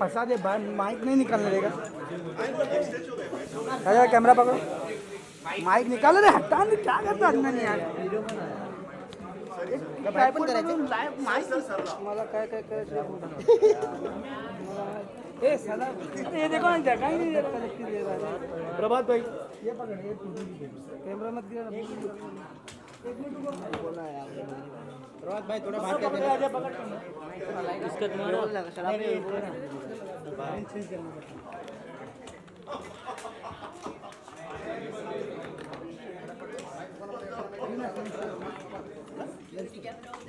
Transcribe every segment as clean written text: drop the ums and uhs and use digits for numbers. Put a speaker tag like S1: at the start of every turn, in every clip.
S1: फंसा दे, माइक नहीं निकालने देगा। अरे कैमरा पकड़ो, माइक निकाल रहे, हटा नहीं, क्या करता आदमी यार। मला काय काय ए साला ये देखो ना, जगह ही नहीं दे रहा है। प्रभात भाई ये पकड़, ये कैमरा मत गिरा। प्रभात भाई थोड़ा बात कर देना। इसका तुम्हारा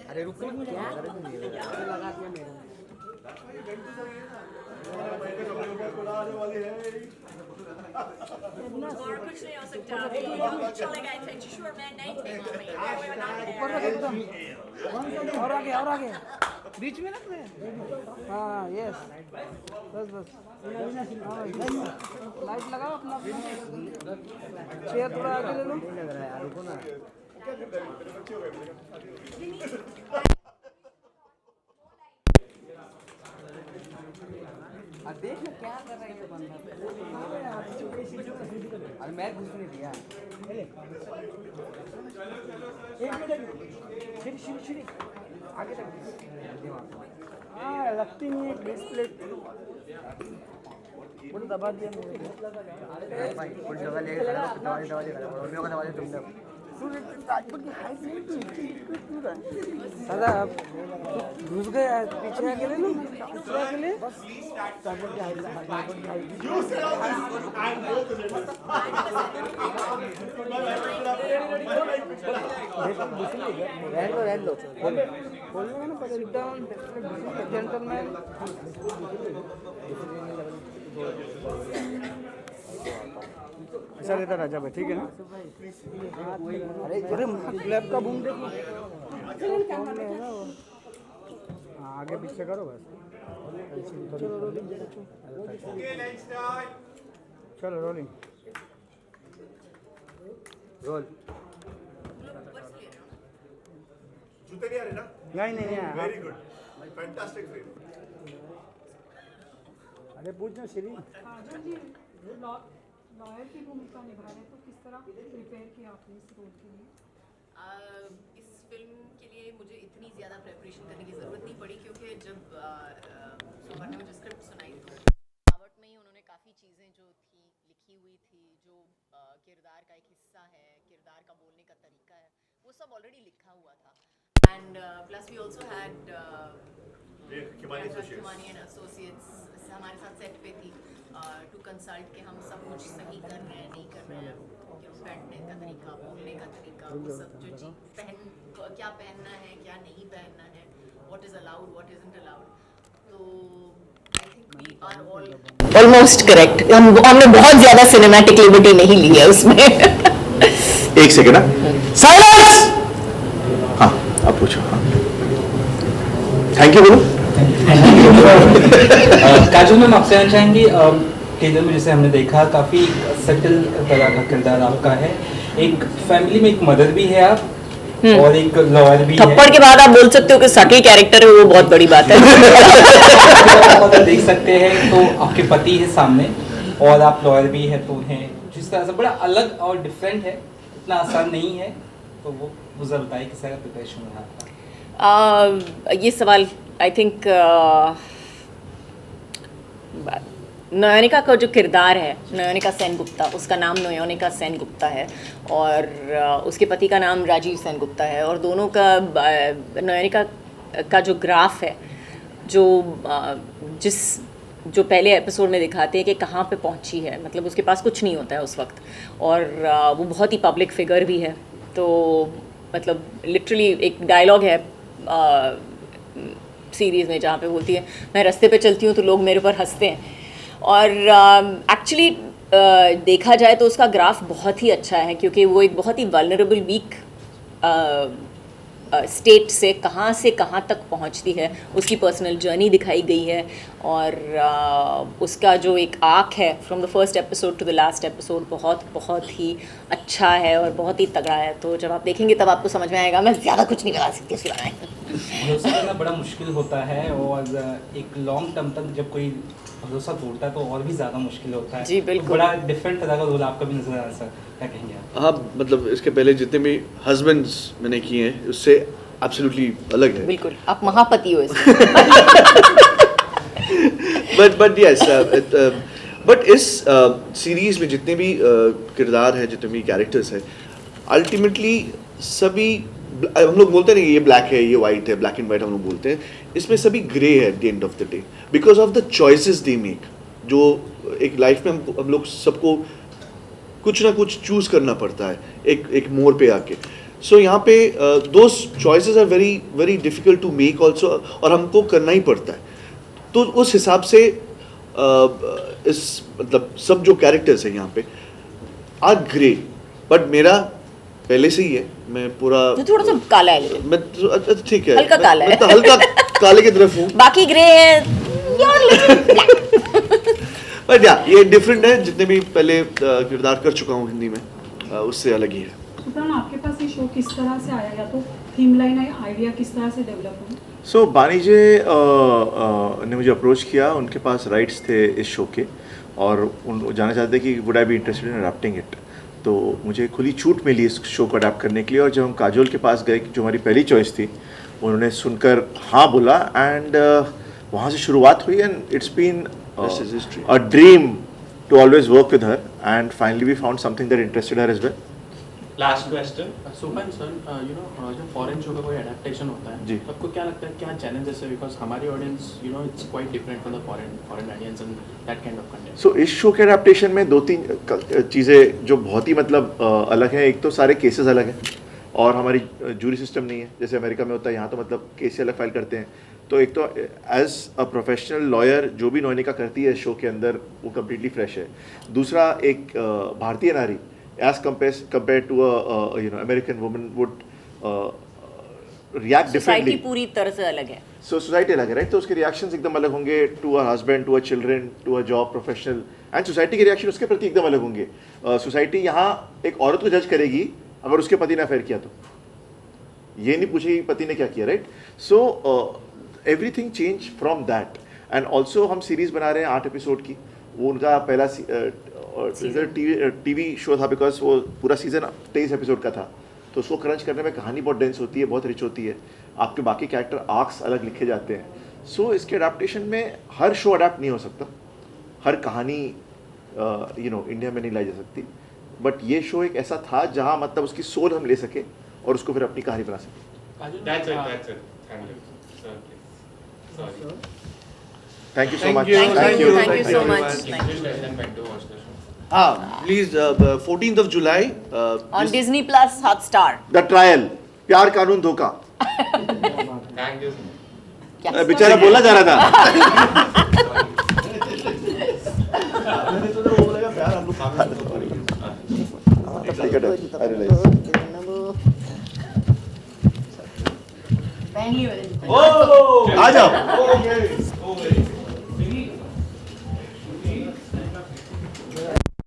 S1: अरे रुको क्या लगा दिया मेरा।
S2: और कुछ नहीं हो सकता अभी चलेगा इतने श्योर मैं नहीं थे
S1: ऊपर रख एकदम, और आगे बीच में रख दे। हाँ यस, बस लाइट लगाओ अपना, चेयर थोड़ा आगे ले लो। रुको ना, देख ना क्या कर रहा है ये बंदा। अरे मैं घुस नहीं दिया। एक मिनट, श्री आगे तक। हाँ लगती नहीं है बेस प्लेट, पूरा दबा दिया मैंने। भाई कुछ जगह लेके खड़ा हो, दबा दे दबा दे तुमने। राजपूत की हाइट नहीं थी दादा, घुस गया पीछे आके ले लो, पीछे आके ले। रहने दो बोलने ना, सिट डाउन जेंटलमैन। ऐसा रहता राजा भाई, ठीक है ना। अरे लैब का बूम देखो, आगे पीछे करो बस। चलो रोलिंग, रोल।
S3: जूते नहीं आ रहे ना?
S1: नहीं
S3: वेरी गुड, फैंटास्टिक फिल्म।
S1: अरे पूछना श्री।
S4: लॉयर की भूमिका निभा रहे, तो किस तरह प्रिपेयर किया आपने इस रोल के लिए?
S2: इस फिल्म के लिए मुझे इतनी ज़्यादा प्रिपरेशन करने की ज़रूरत नहीं पड़ी, क्योंकि जब सुबह ने मुझे स्क्रिप्ट सुनाई तो बनावट में ही उन्होंने काफ़ी चीज़ें जो थी लिखी हुई थी, जो किरदार का एक हिस्सा है, किरदार का बोलने का तरीका है, वो सब ऑलरेडी लिखा हुआ था। And plus we also had Kimani and associates हमारे साथ सेट पे थी टू कंसल्ट के हम सब कुछ सही कर रहे हैं नहीं कर रहे हैं, बैठने का तरीका, बोलने का तरीका, वो सब जो चीज़ क्या पहनना है क्या नहीं पहनना है, what is allowed what isn't allowed, तो I think we are all almost correct. हमने बहुत ज़्यादा सिनेमैटिक लिबर्टी नहीं ली है उसमें।
S3: एक सेकेंड ना, साइलेंस। हाँ अब पूछो। हाँ थैंक यू बोलो।
S5: काजल मैम, आपसे जानना चाहेंगे, टीजर में जैसे हमने देखा काफ़ी सटल तरह का किरदार आपका है, एक फैमिली में एक मदर भी है आप, और एक लॉयर भी है।
S2: थप्पड़ के बाद आप बोल सकते हो कि सटल कैरेक्टर है, वो बहुत बड़ी बात है।
S5: अगर देख सकते हैं तो आपके पति है सामने और आप लॉयर भी है, तो हैं जिस तरह से बड़ा अलग और डिफरेंट है, इतना आसान नहीं है, तो वो ज़रा बताइए किस तरह का प्रिपरेशन रहा आपका?
S2: ये सवाल आई थिंक नयनिका का जो किरदार है, नयनिका सेनगुप्ता, उसका नाम नयनिका सेनगुप्ता है और उसके पति का नाम राजीव सेनगुप्ता है, और दोनों का नयनिका का जो ग्राफ है, जो पहले एपिसोड में दिखाते हैं कि कहाँ पे पहुँची है, मतलब उसके पास कुछ नहीं होता है उस वक्त, और वो बहुत ही पब्लिक फिगर भी है। तो मतलब लिटरली एक डायलॉग है सीरीज़ में जहाँ पे बोलती है, मैं रास्ते पे चलती हूँ तो लोग मेरे ऊपर हंसते हैं, और एक्चुअली देखा जाए तो उसका ग्राफ बहुत ही अच्छा है, क्योंकि वो एक बहुत ही वल्नरेबल वीक स्टेट से कहाँ तक पहुंचती है, उसकी पर्सनल जर्नी दिखाई गई है, और उसका जो एक आर्क है from the first episode to the last episode बहुत ही अच्छा है और बहुत ही तगड़ा है। तो जब आप देखेंगे तब आपको समझ में आएगा। मैं ज़्यादा कुछ नहीं बता सकती उसके बारे में।
S5: भरोसा करना बड़ा मुश्किल होता है, और एक लॉन्ग टर्म तक जब कोई भरोसा तोड़ता है तो और भी ज़्यादा मुश्किल होता है।
S2: जी, बिल्कुल।
S5: तो बड़ा डिफरेंट तरह का रोल आपका भी नजर आ रहा है सर, क्या कहेंगे आप?
S3: हाँ, मतलब इसके पहले जितने भी हस्बैंड्स मैंने किए हैं उससे एब्सोल्युटली अलग है।
S2: बिल्कुल, आप महापति हो इसमें।
S3: बट यस, बट इस सीरीज में जितने भी किरदार हैं, जितने भी कैरेक्टर्स हैं, अल्टीमेटली सभी हम लोग बोलते हैं ना ये ब्लैक है, ये वाइट है, ब्लैक एंड वाइट हम लोग बोलते हैं, इसमें सभी ग्रे है at the end of the day because of the choices they make. जो एक लाइफ में हम लोग सबको कुछ ना कुछ चूज करना पड़ता है एक मोड़ पे आके। सो यहाँ पे those choices are very very difficult to make also, और हमको करना ही पड़ता है। तो उस हिसाब से इस मतलब सब जो कैरेक्टर्स हैं यहाँ पे आर ग्रे, बट मेरा पहले से ही है, मैं पूरा
S2: जो थोड़ा सा काला है,
S3: मैं ठीक है,
S2: हल्का काला है।
S3: मैं तो हल्का काले की तरफ हूँ,
S2: बाकी ग्रे है यार।
S3: बट या ये डिफरेंट है। जितने भी पहले किरदार कर चुका हूँ हिंदी में, उससे अलग ही है।
S4: सुल्तान, आपके पास ये शो किस तरह से आया, या तो थीम लाइन आइडिया किस तरह से डेवलप हुआ?
S6: सो बानीजे ने मुझे अप्रोच किया, उनके पास राइट्स थे इस शो के, और उन जानना चाहते कि would I be interested in adapting it. तो मुझे खुली छूट मिली इस शो को अडैप्ट करने के लिए, और जब हम काजोल के पास गए जो हमारी पहली चॉइस थी, उन्होंने सुनकर हाँ बोला, एंड वहाँ से शुरुआत हुई, and it's been a dream to always work with her, and finally we found something that interested her as well.
S5: Last question.
S7: Supan sir, जब फॉरेन शो का कोई एडेप्टेशन होता है
S6: जी।
S7: तो आपको क्या लगता है क्या चैलेंजेस है, बिकॉज हमारी audience it's quite different from the foreign audience and that kind of content.
S6: So इस शो के अडेप्टेशन में 2-3 चीज़ें जो बहुत ही मतलब अलग हैं। एक तो सारे केसेस अलग हैं, और हमारी जूरी सिस्टम नहीं है जैसे अमेरिका में होता है। यहाँ तो मतलब केस से अलग फाइल करते हैं। तो एक तो एज अ प्रोफेशनल लॉयर जो भी नौनिका करती है शो के अंदर, वो कम्प्लीटली फ्रेश है। दूसरा, एक भारतीय नारी as compared to American woman would react differently.
S2: पूरी तरह से अलग है।
S6: सो सोसाइटी अलग है, राइट? तो उसके रिएक्शंस एकदम अलग होंगे to a husband, to a children, to a job professional, and society के रिएक्शन उसके प्रति एकदम अलग होंगे। सोसाइटी यहाँ एक औरत को जज करेगी अगर उसके पति ने अफेयर किया, तो ये नहीं पूछेगी पति ने क्या किया, right? So everything change from that. And also हम सीरीज बना रहे हैं 8 एपिसोड की। वो उनका पहला टीवी शो था, बिकॉज वो पूरा सीजन 23 एपिसोड का था, तो उसको क्रंच करने में कहानी बहुत डेंस होती है, बहुत रिच होती है। आपके बाकी कैरेक्टर आर्क्स अलग लिखे जाते हैं। सो इसके अडेप्टेशन में हर शो अडेप्ट नहीं हो सकता, हर कहानी इंडिया में नहीं लाई जा सकती। बट ये शो एक ऐसा था जहाँ मतलब उसकी सोल हम ले सके और उसको फिर अपनी कहानी बना सके।
S8: That's it. Thank you. Sir, please. Sorry.
S6: Thank you so much.
S2: Thank you so much. Thank you.
S8: Just tell them when to watch the show.
S3: हाँ, please 14th of July
S2: On Disney Plus Hotstar.
S3: The trial, प्यार कानून धोखा।
S8: Thank you so much.
S2: क्या?
S3: बेचारा बोलना जा रहा था।
S2: पहली वाली।
S3: आ जाओ।